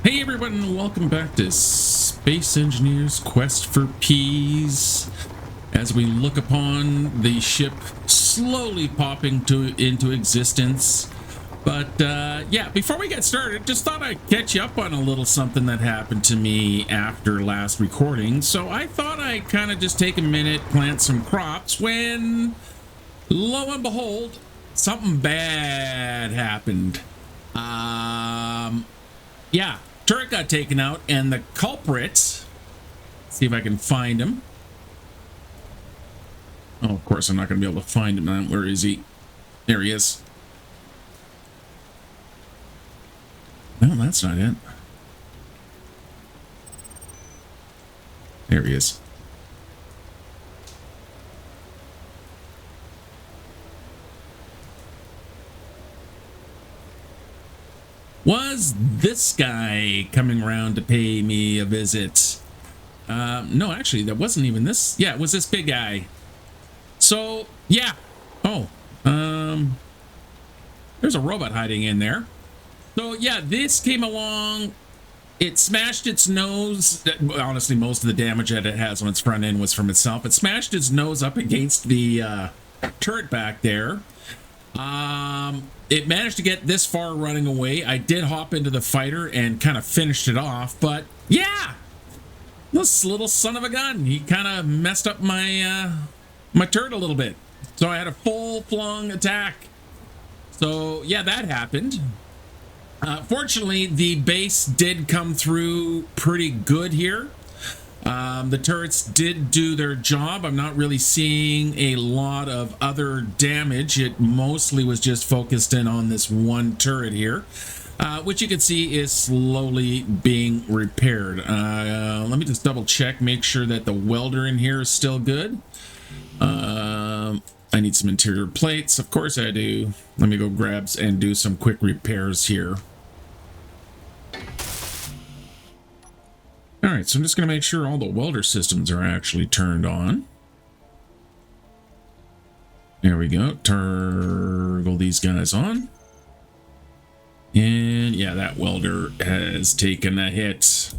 Hey everyone, and welcome back to Space Engineers Quest for Peas. As we look upon the ship slowly popping into existence. But yeah, before we get started, just thought I'd catch you up on a little something that happened to me after last recording. So I thought I'd kind of just take a minute, plant some crops, when lo and behold, something bad happened. Yeah, turret got taken out, and the culprit, see if I can find him. Oh, of course, I'm not going to be able to find him now. Where is he? There he is. No, that's not it. There he is. Was this guy coming around to pay me a visit? No, actually, that wasn't even this. Yeah, it was this big guy. So, yeah. Oh, there's a robot hiding in there. So, yeah, this came along. It smashed its nose. Honestly, most of the damage that it has on its front end was from itself. It smashed its nose up against the turret back there. It managed to get this far running away. I did hop into the fighter and kind of finished it off, but yeah, this little son of a gun, he kind of messed up my my turret a little bit. So I had a full-flung attack. So yeah, that happened. Fortunately, the base did come through pretty good here. The turrets did do their job. I'm not really seeing a lot of other damage. It mostly was just focused in on this one turret here, which you can see is slowly being repaired. Let me just double check, make sure that the welder in here is still good. I need some interior plates. Of course I do. Let me go grab and do some quick repairs here. All right, so I'm just going to make sure all the welder systems are actually turned on. There we go. Turgle these guys on. And yeah, that welder has taken a hit.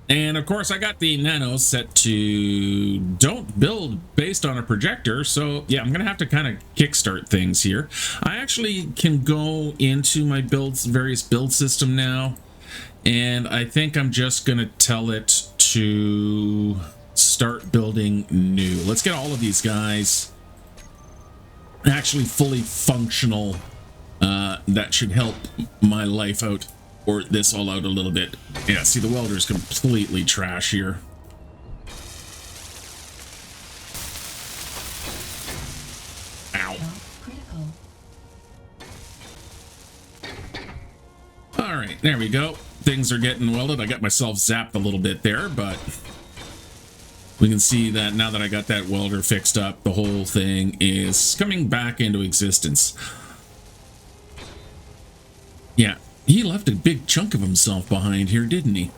And of course, I got the nano set to don't build based on a projector. So yeah, I'm going to have to kind of kickstart things here. I actually can go into my various build system now. And I think I'm just going to tell it to start building new. Let's get all of these guys actually fully functional. That should help my life out, or this all out a little bit. Yeah, see, the welder's completely trash here. Ow. All right, there we go. Things are getting welded. I got myself zapped a little bit there, but we can see that now that I got that welder fixed up, the whole thing is coming back into existence. Yeah, he left a big chunk of himself behind here, didn't he?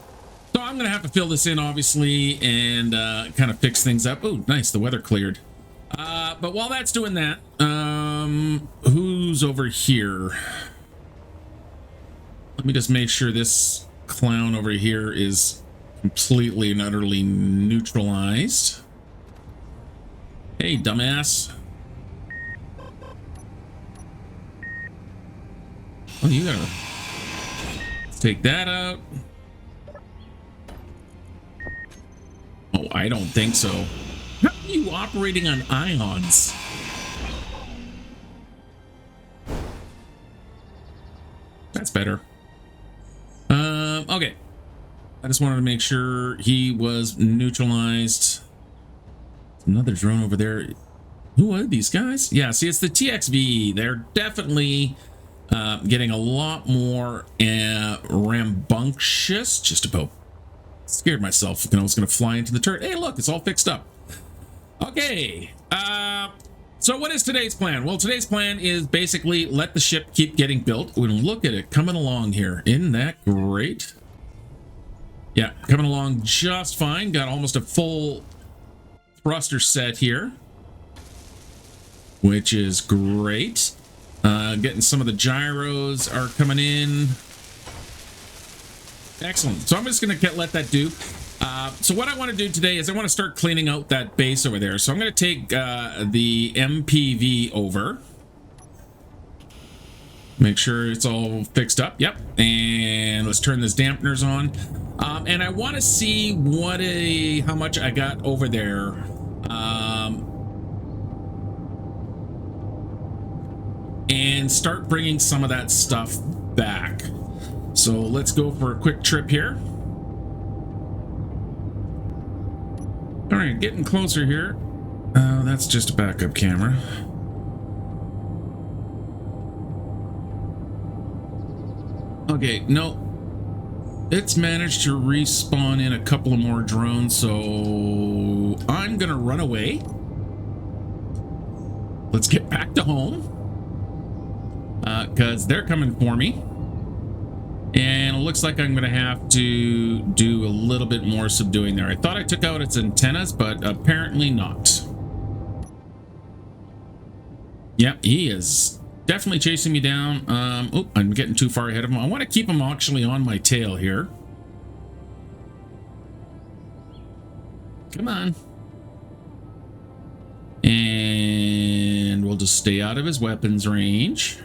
So I'm going to have to fill this in, obviously, and kind of fix things up. Oh, nice, the weather cleared. But while that's doing that, who's over here? Let me just make sure this clown over here is completely and utterly neutralized. Hey, dumbass. Oh, you gotta... Let's take that out. Oh, I don't think so. How are you operating on ions? That's better. Okay. I just wanted to make sure he was neutralized. Another drone over there. Who are these guys? Yeah, see, it's the TXV. They're definitely getting a lot more rambunctious. Just about scared myself thinking I was going to fly into the turret. Hey, look, it's all fixed up. Okay. So what is today's plan? Well, today's plan is basically let the ship keep getting built. Look at it coming along here. Isn't that great? Yeah, coming along just fine. Got almost a full thruster set here, which is great. Getting some of the gyros are coming in. Excellent. So I'm just going to let that do. So what I want to do today is I want to start cleaning out that base over there. So I'm going to take the MPV over. Make sure it's all fixed up. Yep. And let's turn this dampeners on. And I want to see how much I got over there. And start bringing some of that stuff back. So let's go for a quick trip here. All right, getting closer here. That's just a backup camera. Okay, no. It's managed to respawn in a couple of more drones, so I'm gonna run away. Let's get back to home. Because they're coming for me. And it looks like I'm going to have to do a little bit more subduing there. I thought I took out its antennas, but apparently not. Yep, he is definitely chasing me down. Oh, I'm getting too far ahead of him. I want to keep him actually on my tail here. Come on. And we'll just stay out of his weapons range.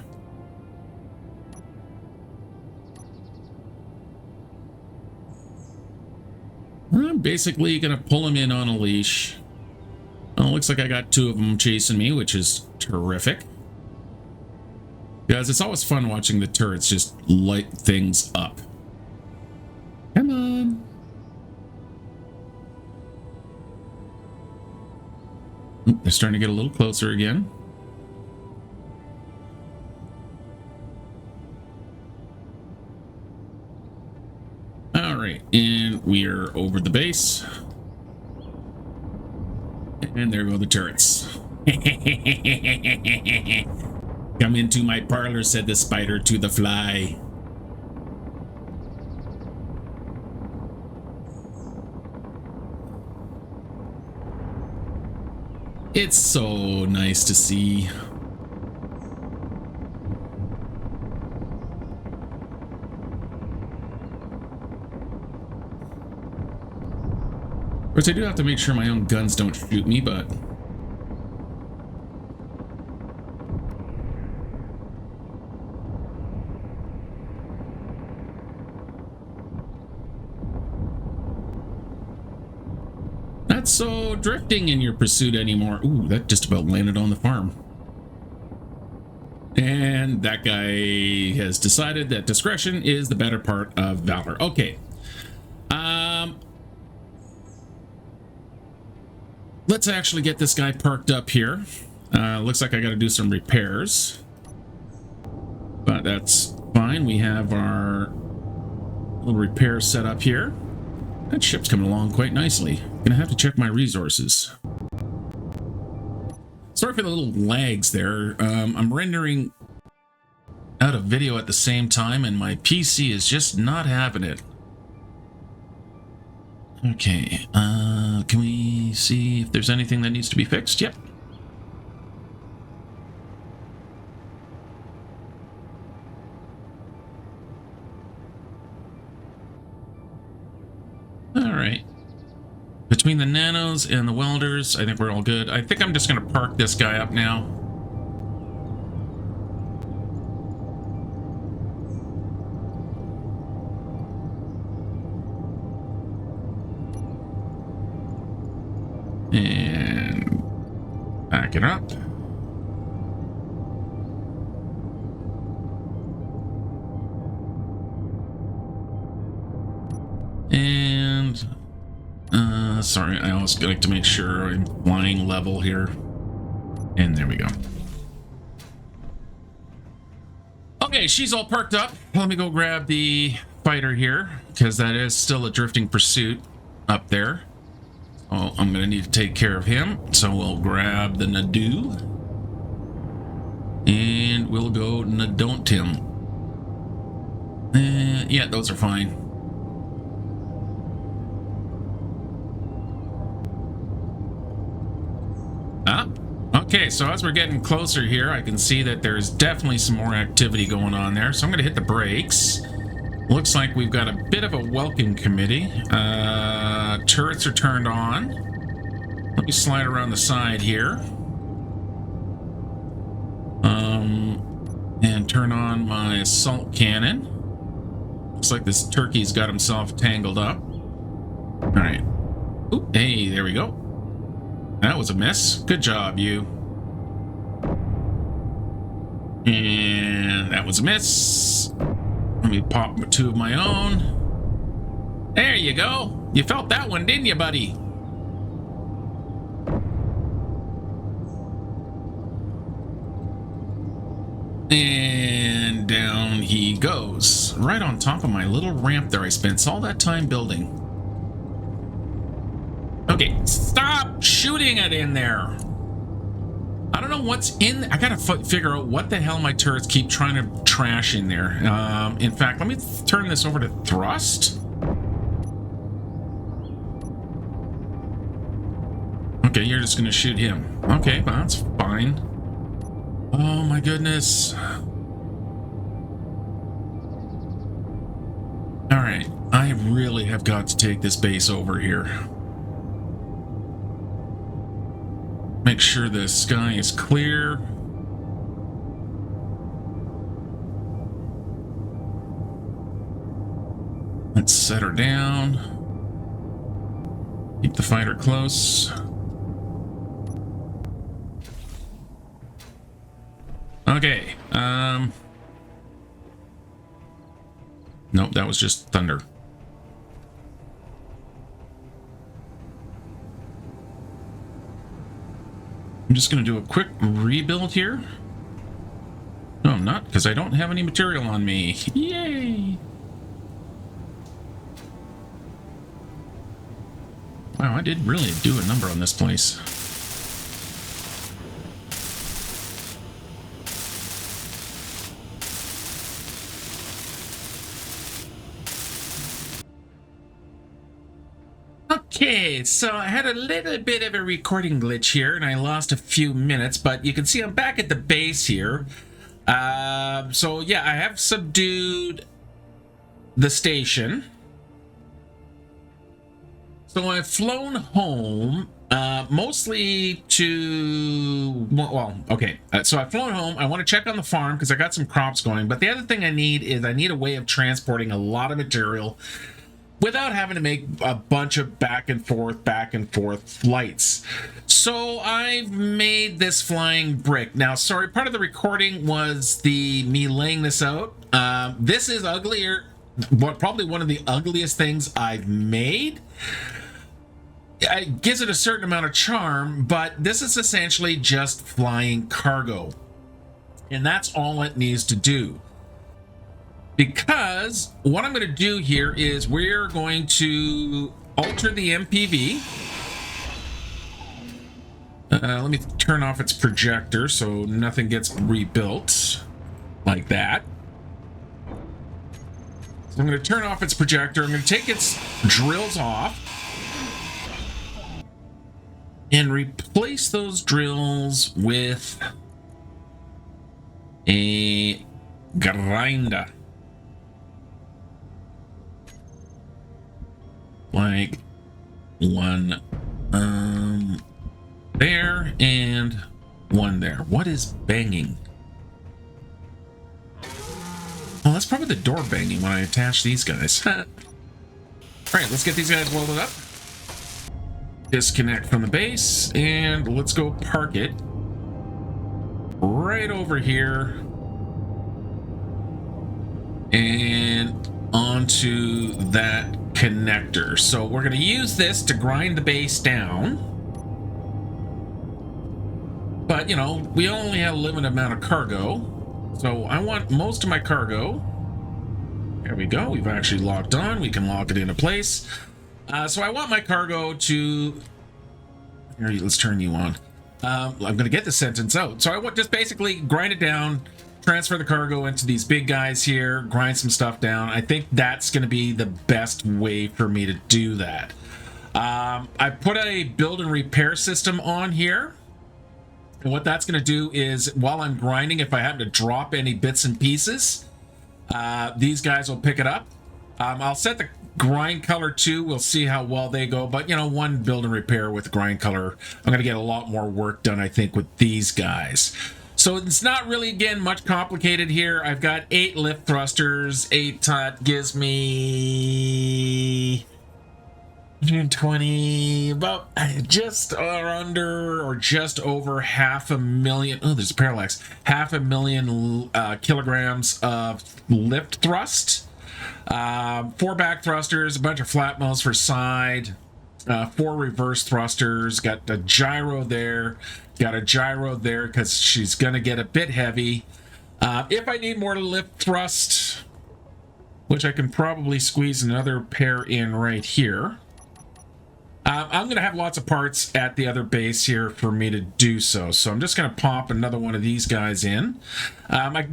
I'm basically going to pull him in on a leash. Well, looks like I got two of them chasing me, which is terrific. Guys, it's always fun watching the turrets just light things up. Come on. Oh, they're starting to get a little closer again. All right, and we are over the base. And there go the turrets. Come into my parlor, said the spider to the fly. It's so nice to see. Of course, I do have to make sure my own guns don't shoot me, but... not so drifting in your pursuit anymore. Ooh, that just about landed on the farm. And that guy has decided that discretion is the better part of valor. Okay. Let's actually get this guy parked up here. Looks like I got to do some repairs. But that's fine. We have our little repair set up here. That ship's coming along quite nicely. Gonna have to check my resources. Sorry for the little lags there. I'm rendering out a video at the same time, and my PC is just not having it. Okay, can we see if there's anything that needs to be fixed? Yep. All right. Between the nanos and the welders, I think we're all good. I think I'm just going to park this guy up now. And back it up. And sorry, I always like to make sure I'm flying level here. And there we go. Okay, she's all parked up. Let me go grab the fighter here, because that is still a drifting pursuit up there. Oh, I'm going to need to take care of him. So we'll grab the Nadu. And we'll go Nadont him. Yeah, those are fine. Okay, so as we're getting closer here, I can see that there's definitely some more activity going on there. So I'm going to hit the brakes. Looks like we've got a bit of a welcome committee. Turrets are turned on. Let me slide around the side here. And turn on my assault cannon. Looks like this turkey's got himself tangled up. All right. Oop, hey, there we go. That was a miss. Good job, you. And that was a miss. Let me pop 2 of my own. There you go. You felt that one, didn't you, buddy? And down he goes. Right on top of my little ramp there I spent all that time building. Okay, stop shooting it in there. I don't know what's in. I gotta figure out what the hell my turrets keep trying to trash in there. In fact, let me turn this over to thrust. Okay, you're just gonna shoot him. Okay, well, that's fine. Oh my goodness. All right, I really have got to take this base over here. Make sure the sky is clear. Let's set her down. Keep the fighter close. Okay. Nope, that was just thunder. I'm just going to do a quick rebuild here. No, I'm not, because I don't have any material on me. Yay! Wow, I did really do a number on this place. Okay, so I had a little bit of a recording glitch here and I lost a few minutes, but you can see I'm back at the base here. So yeah, I have subdued the station. So I've flown home, mostly to, well, okay. So I've flown home. I want to check on the farm because I got some crops going, but the other thing I need is I need a way of transporting a lot of material without having to make a bunch of back and forth flights. So I've made this flying brick. Now, sorry, part of the recording was me laying this out. This is uglier, probably one of the ugliest things I've made. It gives it a certain amount of charm, but this is essentially just flying cargo. And that's all it needs to do. Because what I'm going to do here is we're going to alter the MPV. Let me turn off its projector so nothing gets rebuilt like that. So I'm going to turn off its projector. I'm going to take its drills off and replace those drills with a grinder. Like one there and one there. What is banging? Well, that's probably the door banging when I attach these guys. All right, let's get these guys welded up. Disconnect from the base and let's go park it right over here and onto that connector. So we're going to use this to grind the base down, but you know, we only have a limited amount of cargo, so I want most of my cargo. There we go. We've actually locked on. We can lock it into place. So I want my cargo to here, let's turn you on. I'm going to get the sentence out. So I want just basically grind it down, transfer the cargo into these big guys here, grind some stuff down. I think that's going to be the best way for me to do that. I put a build and repair system on here. And what that's going to do is while I'm grinding, if I happen to drop any bits and pieces, these guys will pick it up I'll set the grind color too. We'll see how well they go. But, you know, one build and repair with grind color, I'm going to get a lot more work done, I think, with these guys. So it's not really, again, much complicated here. I've got 8 lift thrusters. 8 gives me 20, about just under or just over 500,000. Oh, there's a parallax. 500,000 kilograms of lift thrust. 4 back thrusters, a bunch of flat mounts for side, 4 reverse thrusters, got a gyro there, because she's gonna get a bit heavy. If I need more to lift thrust, which I can probably squeeze another pair in right here, I'm gonna have lots of parts at the other base here for me to do so. So I'm just gonna pop another one of these guys in. I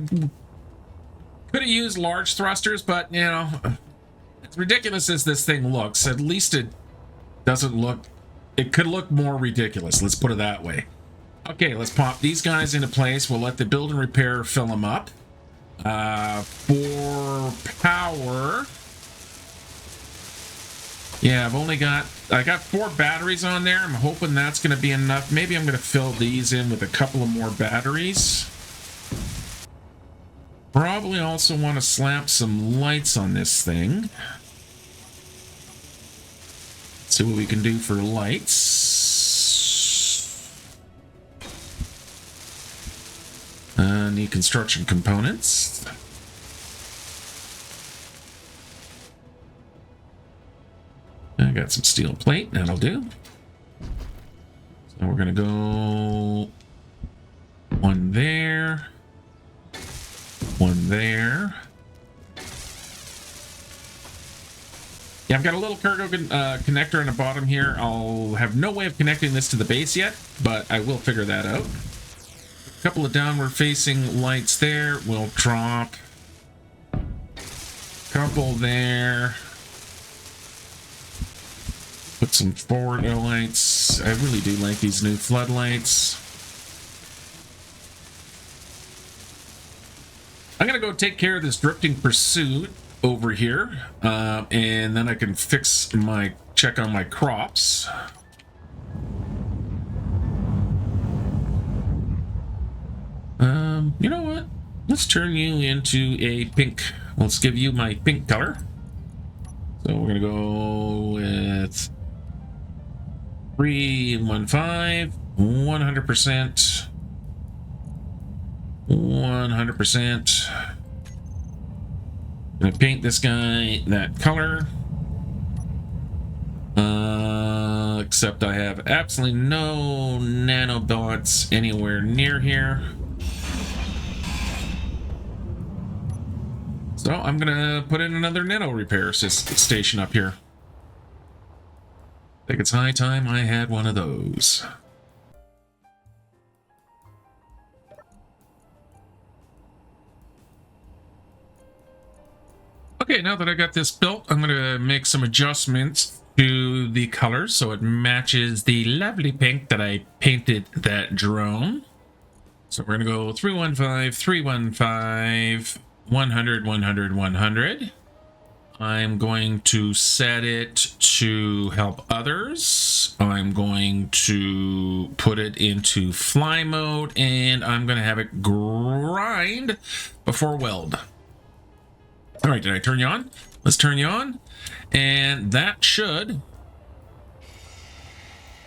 could have used large thrusters, but, you know, as ridiculous as this thing looks, at least it doesn't look... It could look more ridiculous, let's put it that way. Okay, let's pop these guys into place. We'll let the build and repair fill them up. For power... Yeah, I got 4 batteries on there. I'm hoping that's going to be enough. Maybe I'm going to fill these in with a couple of more batteries. Probably also want to slap some lights on this thing. See what we can do for lights. Need construction components. I got some steel plate, that'll do. So we're gonna go one there. One there. Yeah, I've got a little cargo connector on the bottom here. I'll have no way of connecting this to the base yet, but I will figure that out. A couple of downward facing lights there. We'll drop a couple there. Put some forward lights. I really do like these new floodlights. I'm gonna go take care of this drifting pursuit over here, and then I can check on my crops. You know what? Let's turn you into a pink. Let's give you my pink color. So we're gonna go with 315, 100%. 100%. Gonna paint this guy that color. Except I have absolutely no nanobots anywhere near here. So I'm gonna put in another nano repair station up here. I think it's high time I had one of those. Okay, now that I got this built, I'm going to make some adjustments to the colors so it matches the lovely pink that I painted that drone. So we're going to go 315, 315, 100, 100, 100. I'm going to set it to help others. I'm going to put it into fly mode, and I'm going to have it grind before weld. All right, did I turn you on? Let's turn you on. And that should...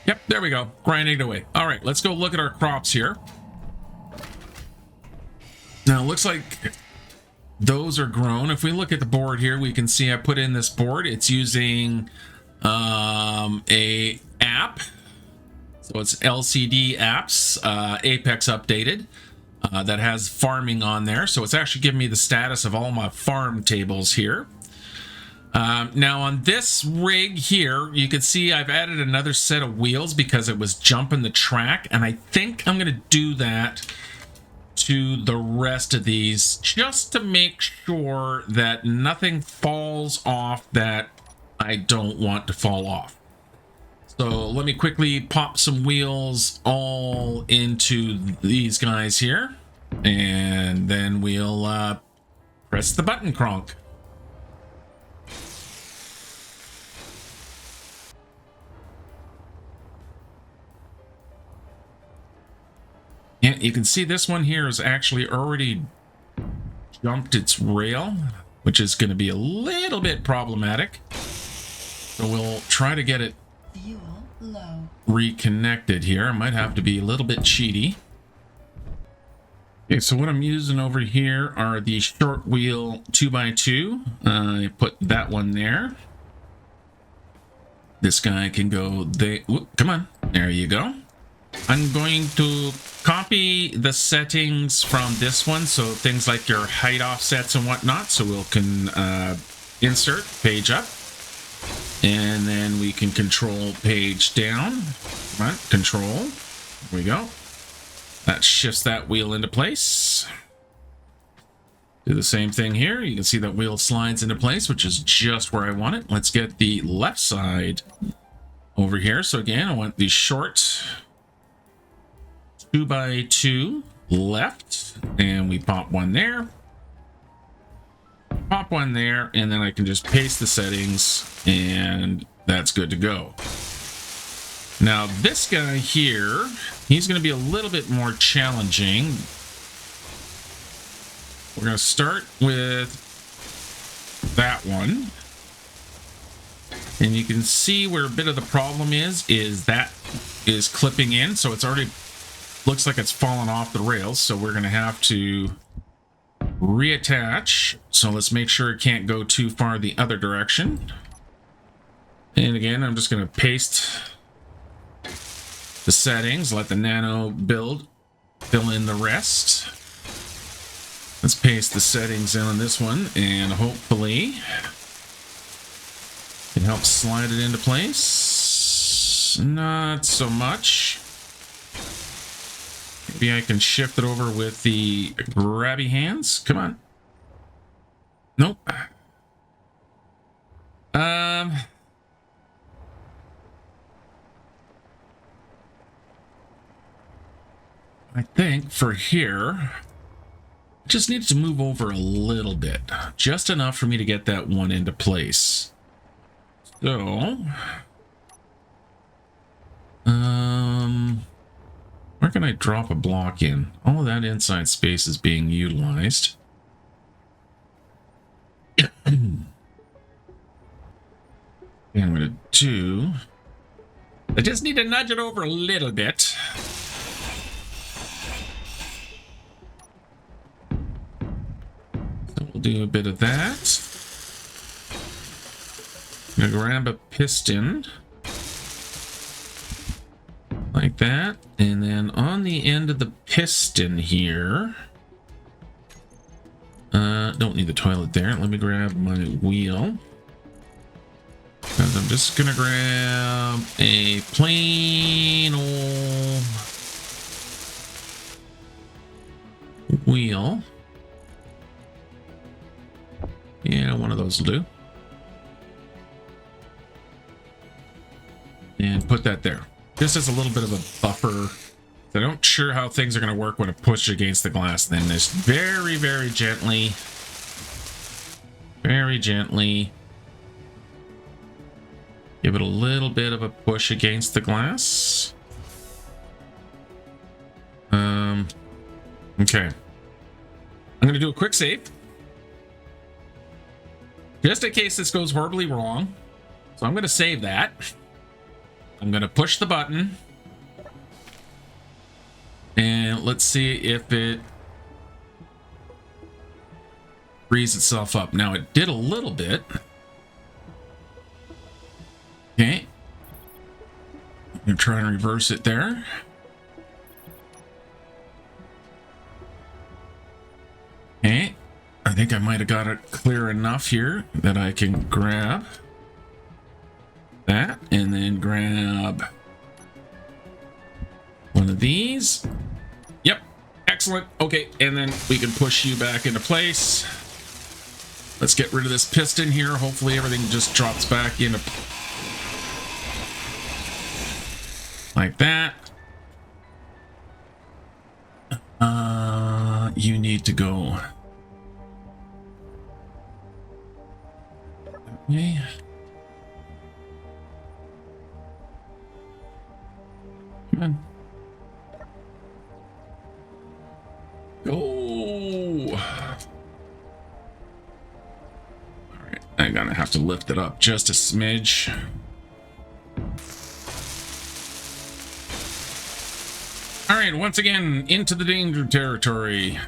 Yep, there we go. Grinding it away. All right, let's go look at our crops here. Now, it looks like those are grown. If we look at the board here, we can see I put in this board. It's using a app. So it's LCD apps, Apex updated. That has farming on there, so it's actually giving me the status of all my farm tables here. Now on this rig here, you can see I've added another set of wheels because it was jumping the track, and I think I'm going to do that to the rest of these just to make sure that nothing falls off that I don't want to fall off. So let me quickly pop some wheels all into these guys here, and then we'll press the button, Kronk. Yeah, you can see this one here is actually already jumped its rail, which is going to be a little bit problematic. So we'll try to get it reconnected here. I might have to be a little bit cheaty. Okay, so what I'm using over here are the short wheel 2x2. I put that one there. This guy can go there. Come on. There you go. I'm going to copy the settings from this one, so things like your height offsets and whatnot. So we can insert page up, and then we can control page down. Come on, control. There we go. That shifts that wheel into place. Do the same thing here. You can see that wheel slides into place, which is just where I want it. Let's get the left side over here. So again, I want the short 2x2 left, and we pop one there, pop one there, and then I can just paste the settings, and that's good to go. Now this guy here, he's going to be a little bit more challenging. We're going to start with that one, and you can see where a bit of the problem is that is clipping in, so it's already looks like it's fallen off the rails, so we're going to have to reattach. So let's make sure it can't go too far the other direction. And again, I'm just going to paste the settings, let the nano build fill in the rest. Let's paste the settings in on this one, and hopefully it helps slide it into place. Not so much. Maybe I can shift it over with the grabby hands. Come on. Nope. I think for here, I just need to move over a little bit. Just enough for me to get that one into place. So, where can I drop a block in? All of that inside space is being utilized. And I'm going to do... I just need to nudge it over a little bit. So we'll do a bit of that. I'm going to grab a piston. Like that, and then on the end of the piston here, don't need the toilet there. Let me grab my wheel, because I'm just gonna grab a plain old wheel. Yeah, one of those will do, and put that there. This is a little bit of a buffer. I'm not sure how things are going to work when it pushes against the glass. Then just very, very gently give it a little bit of a push against the glass. Okay. I'm going to do a quick save, just in case this goes horribly wrong. So I'm going to save that. I'm going to push the button, and let's see if it frees itself up. Now, it did a little bit. Okay. I'm going to try and reverse it there. Okay. I think I might have got it clear enough here that I can grab that, and then grab one of these. Yep, excellent. Okay, and then we can push you back into place. Let's get rid of this piston here. Hopefully everything just drops back into like that. You need to go. Okay. Come on. gonna have to lift it up just a smidge. All right, once again, into the danger territory.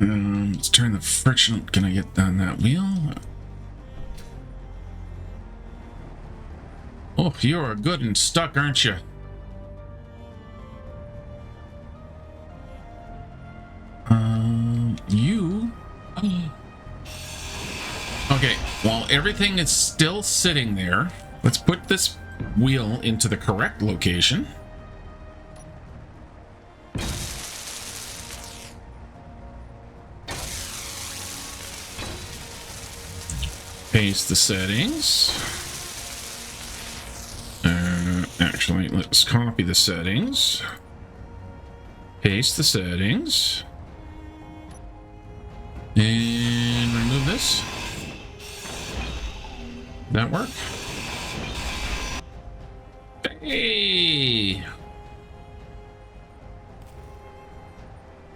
Let's turn the friction. Can I get on that wheel? Oh, you're good and stuck, aren't you? You. Okay, while everything is still sitting there, let's put this wheel into the correct location. Paste the settings. Actually, let's copy the settings. Paste the settings. And remove this. That work? Hey!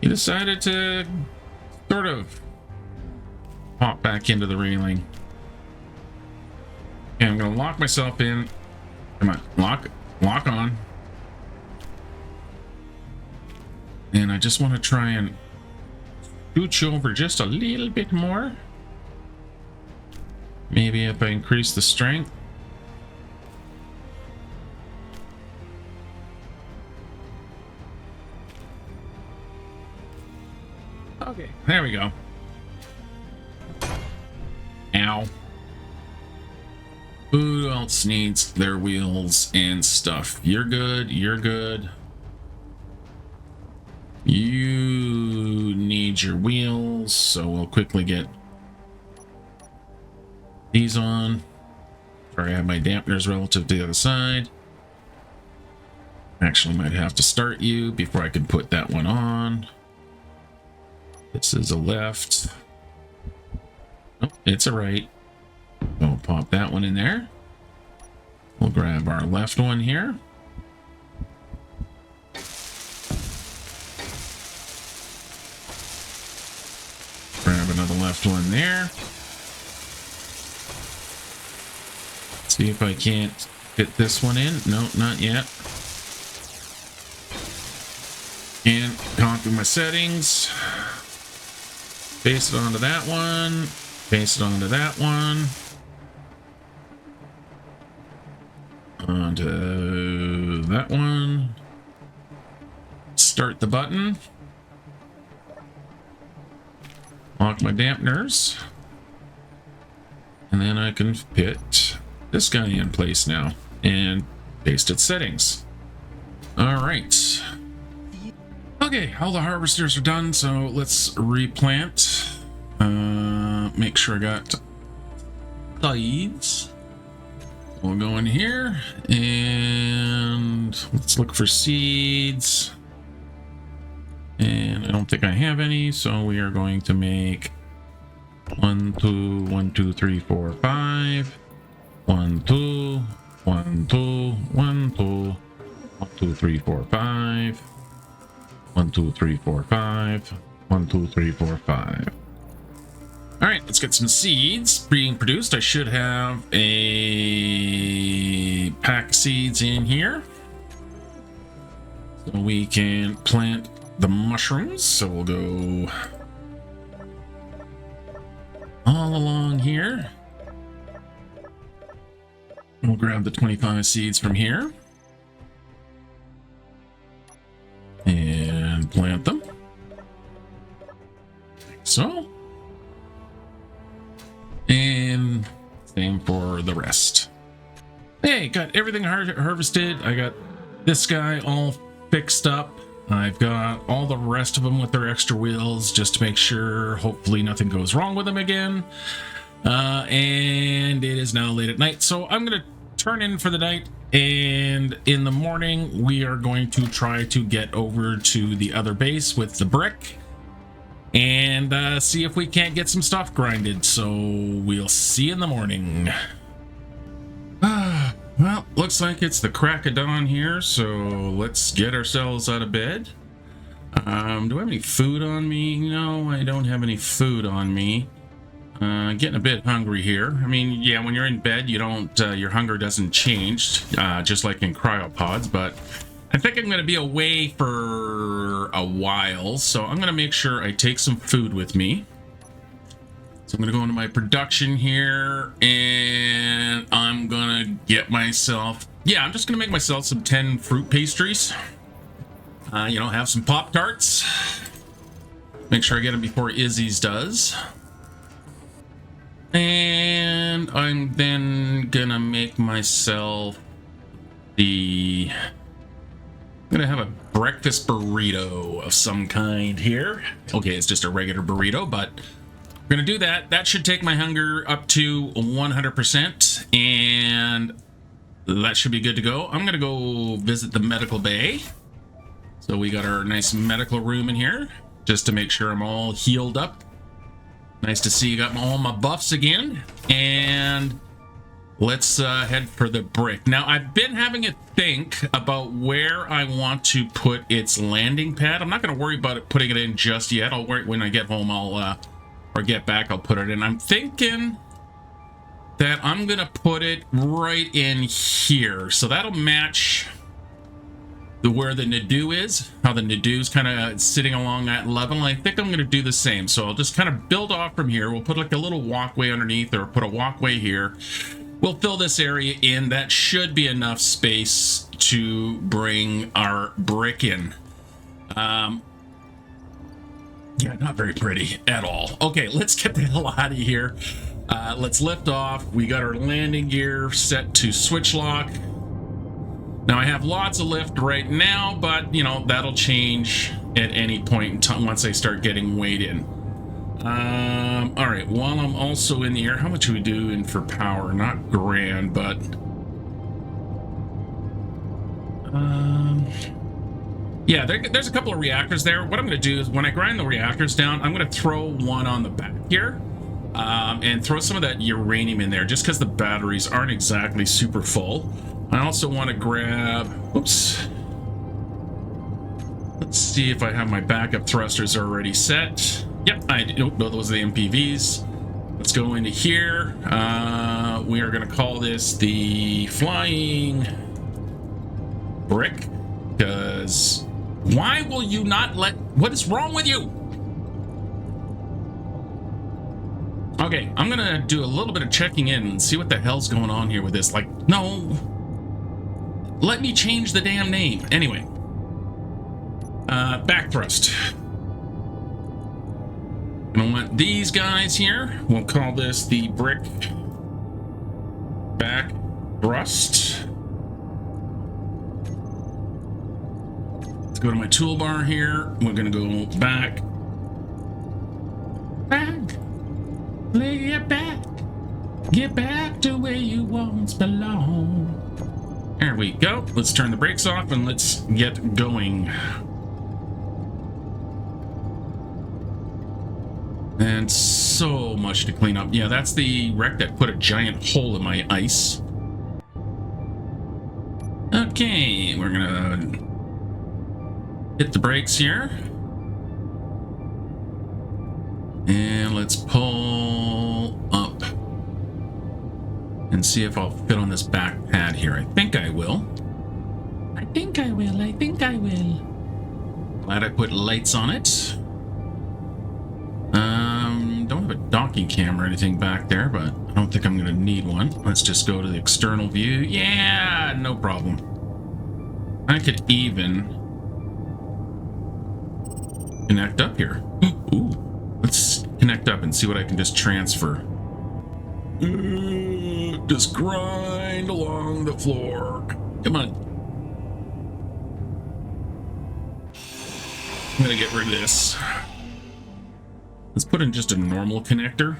You decided to sort of pop back into the railing. Okay, I'm gonna lock myself in. Come on, lock on. And I just want to try and scoot you over just a little bit more. Maybe if I increase the strength. Okay, there we go. Ow. Who else needs their wheels and stuff? You're good, you're good. You need your wheels, so we'll quickly get these on. Sorry, I have my dampeners relative to the other side. Actually, might have to start you before I can put that one on. This is a left. Oh, it's a right. We'll pop that one in there. We'll grab our left one here. Grab another left one there. See if I can't fit this one in. No, not yet. And copy my settings. Paste it onto that one. Paste it onto that one. Onto that one. Start the button. Lock my dampeners. And then I can fit this guy in place now and paste its settings. All right. Okay, all the harvesters are done, so let's replant. Make sure I got seeds. We'll go in here and let's look for seeds. And I don't think I have any, so we are going to make 1, 2, 1, 2, 3, 4, 5. 1, 2, 1, 2, 1, 2, 1, 2, 3, 4, 5. 1, 2, 3, 4, 5. 1, 2, 3, 4, 5. All right, let's get some seeds being produced. I should have a pack of seeds in here, so we can plant the mushrooms. So we'll go all along here. We'll grab the 25 seeds from here and plant them. Like so. And same for the rest. Hey, got everything harvested. I got this guy all fixed up. I've got all the rest of them with their extra wheels just to make sure hopefully nothing goes wrong with them again. And it is now late at night, so I'm gonna turn in for the night, and in the morning we are going to try to get over to the other base with the brick and see if we can't get some stuff grinded. So we'll see you in the morning. Well, looks like it's the crack of dawn here, so let's get ourselves out of bed. Do I have any food on me? No, I don't have any food on me. Getting a bit hungry here. I mean, yeah, when you're in bed, you don't, your hunger doesn't change, just like in cryopods, but I think I'm going to be away for a while, so I'm going to make sure I take some food with me. So I'm going to go into my production here, and I'm going to get myself, I'm just going to make myself some 10 fruit pastries. You know, have some Pop-Tarts. Make sure I get them before Izzy's does. And I'm then going to make myself I'm going to have a breakfast burrito of some kind here. Okay, it's just a regular burrito, but we're going to do that. That should take my hunger up to 100%, and that should be good to go. I'm going to go visit the medical bay. So we got our nice medical room in here, just to make sure I'm all healed up. Nice to see you got all my buffs again. And let's head for the brick. Now, I've been having a think about where I want to put its landing pad. I'm not going to worry about it putting it in just yet. I'll worry when I get home. Or get back, I'll put it in. I'm thinking that I'm going to put it right in here. So that'll match where the Nadu is, how the Nadu's kind of sitting along that level. And I think I'm going to do the same. So I'll just kind of build off from here. We'll put like a little walkway underneath, or put a walkway here. We'll fill this area in. That should be enough space to bring our brick in. Yeah, not very pretty at all. Okay, let's get the hell out of here. Let's lift off. We got our landing gear set to switch lock. Now, I have lots of lift right now, but, you know, that'll change at any point in time once I start getting weight in. All right, while I'm also in the air, how much are we doing for power? Not grand, but... yeah, there's a couple of reactors there. What I'm going to do is when I grind the reactors down, I'm going to throw one on the back here and throw some of that uranium in there just because the batteries aren't exactly super full. I also want to grab, oops. Let's see if I have my backup thrusters already set. Yep, I do. No, those are the MPVs. Let's go into here. We are going to call this the flying brick, because why will you not what is wrong with you? Okay, I'm going to do a little bit of checking in and see what the hell's going on here with this. Like, no. Let me change the damn name. Anyway. Back thrust. I want these guys here. We'll call this the brick back thrust. Let's go to my toolbar here. We're going to go back. Back. Lay it back. Get back to where you once belong. There we go. Let's turn the brakes off and let's get going. And so much to clean up. Yeah, that's the wreck that put a giant hole in my ice. Okay, we're gonna hit the brakes here. And let's pull up and see if I'll fit on this back pad here. I think I will. I think I will. I think I will. Glad I put lights on it. Don't have a docking cam or anything back there, but I don't think I'm going to need one. Let's just go to the external view. Yeah, no problem. I could even connect up here. Ooh. Let's connect up and see what I can just transfer. Just grind along the floor. Come on. I'm gonna get rid of this. Let's put in just a normal connector.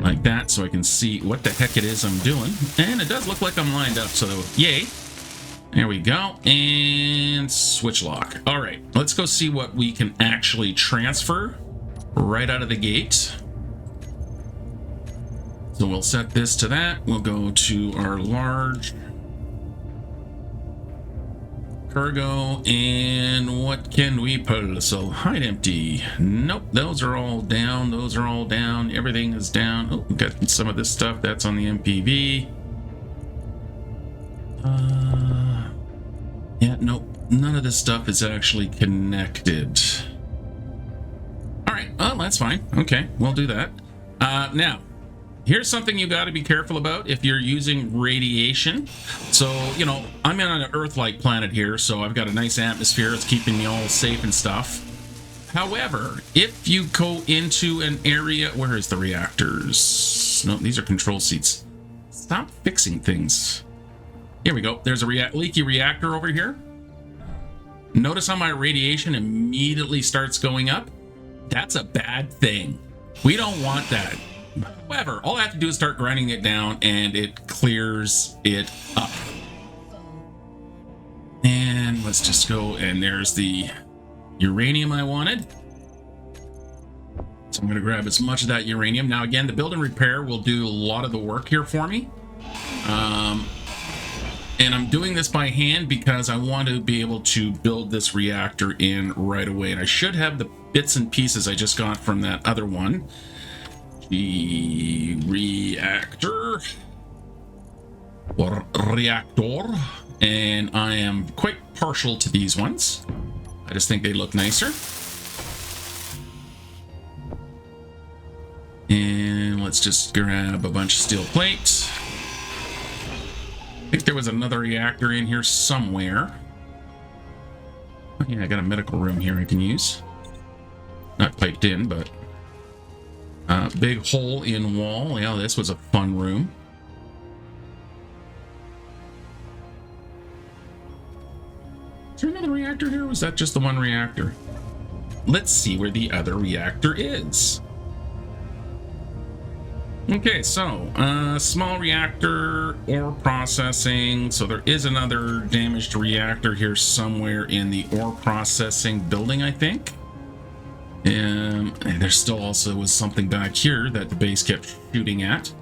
Like that, so I can see what the heck it is I'm doing. And it does look like I'm lined up, so yay. There we go. And switch lock. All right, let's go see what we can actually transfer right out of the gate. So we'll set this to that. We'll go to our large cargo, and what can we pull? So hide empty. Nope, those are all down. Those are all down. Everything is down. Oh, we got some of this stuff that's on the MPV. Yeah, nope. None of this stuff is actually connected. All right, well, that's fine. Okay, we'll do that. Now, here's something you got to be careful about if you're using radiation. So, you know, I'm on an Earth-like planet here, so I've got a nice atmosphere. It's keeping me all safe and stuff. However, if you go into an area... Where is the reactors? No, these are control seats. Stop fixing things. Here we go. There's a leaky reactor over here. Notice how my radiation immediately starts going up? That's a bad thing. We don't want that. However, all I have to do is start grinding it down and it clears it up. And let's just go, and there's the uranium I wanted. So I'm going to grab as much of that uranium. Now again, the build and repair will do a lot of the work here for me. And I'm doing this by hand because I want to be able to build this reactor in right away. And I should have the bits and pieces I just got from that other one. The reactor. Or reactor. And I am quite partial to these ones. I just think they look nicer. And let's just grab a bunch of steel plates. I think there was another reactor in here somewhere. Oh, yeah, I got a medical room here I can use. Not piped in, but... big hole in wall. Yeah, this was a fun room. Is there another reactor here, or was that just the one reactor? Let's see where the other reactor is. Okay, so, small reactor, ore processing. So there is another damaged reactor here somewhere in the ore processing building, I think. And there still also was something back here that the base kept shooting at.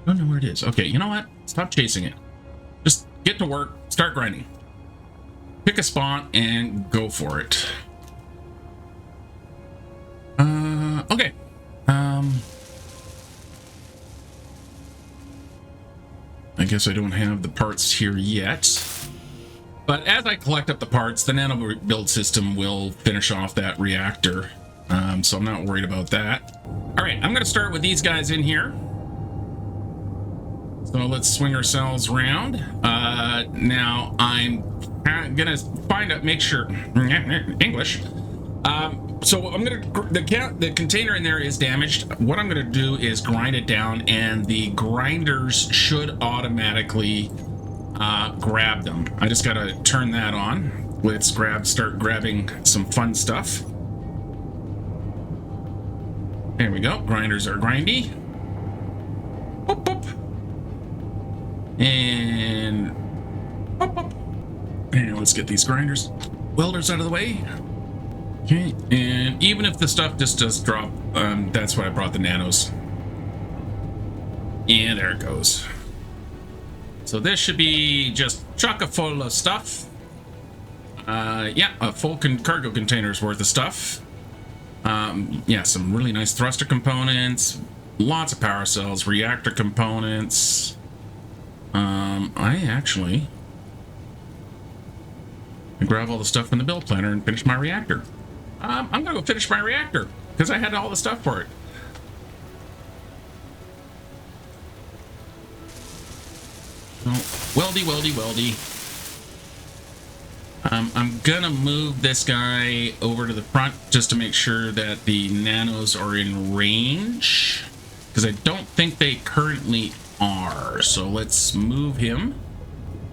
I don't know where it is. Okay, you know what? Stop chasing it. Just get to work, start grinding. Pick a spot and go for it. Okay. I guess I don't have the parts here yet. But as I collect up the parts, the nano build system will finish off that reactor. So I'm not worried about that. All right, I'm going to start with these guys in here. So let's swing ourselves around. Now I'm gonna find out, make sure English. So I'm gonna the container in there is damaged. What I'm gonna do is grind it down, and the grinders should automatically grab them. I just gotta turn that on. Let's start grabbing some fun stuff. There we go. Grinders are grindy. Boop, boop. And let's get these welders out of the way. Okay, and even if the stuff just does drop, that's why I brought the nanos. Yeah, there it goes. So this should be just chock full of stuff. Yeah, a full cargo container's worth of stuff. Yeah, some really nice thruster components, lots of power cells, reactor components. I grab all the stuff from the build planner and finish my reactor. I'm gonna go finish my reactor because I had all the stuff for it. Oh, weldy. I'm gonna move this guy over to the front just to make sure that the nanos are in range, because I don't think they currently are. So let's move him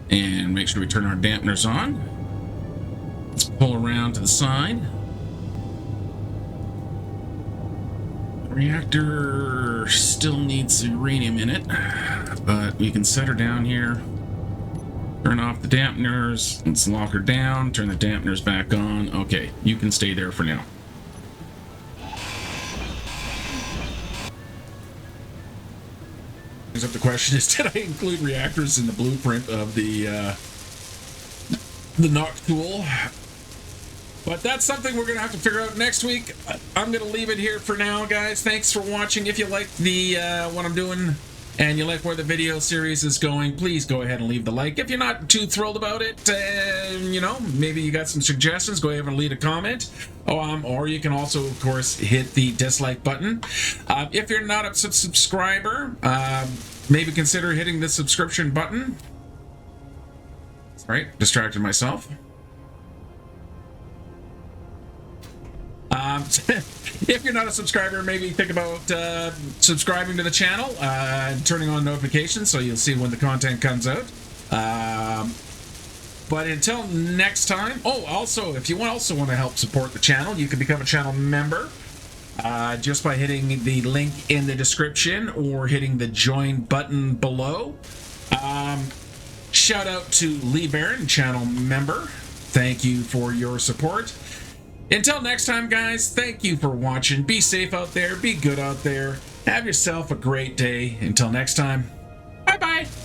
and make sure we turn our dampeners on. Let's pull around to the side. The reactor still needs uranium in it, but we can set her down here. Turn off the dampeners. Let's lock her down. Turn the dampeners back on. Okay, you can stay there for now. The question is, did I include reactors in the blueprint of the Noctool? But that's something we're going to have to figure out next week. I'm going to leave it here for now, guys. Thanks for watching. If you like the what I'm doing and you like where the video series is going, please go ahead and leave the like. If you're not too thrilled about it, you know, maybe you got some suggestions, go ahead and leave a comment. Or you can also, of course, hit the dislike button. If you're not a subscriber, maybe consider hitting the subscription button. All right, distracted myself. If you're not a subscriber, maybe think about subscribing to the channel and turning on notifications so you'll see when the content comes out. But until next time, also, if you also want to help support the channel, you can become a channel member just by hitting the link in the description or hitting the join button below. Shout out to Lee Barron, channel member. Thank you for your support. Until next time, guys, thank you for watching. Be safe out there. Be good out there. Have yourself a great day. Until next time, bye-bye.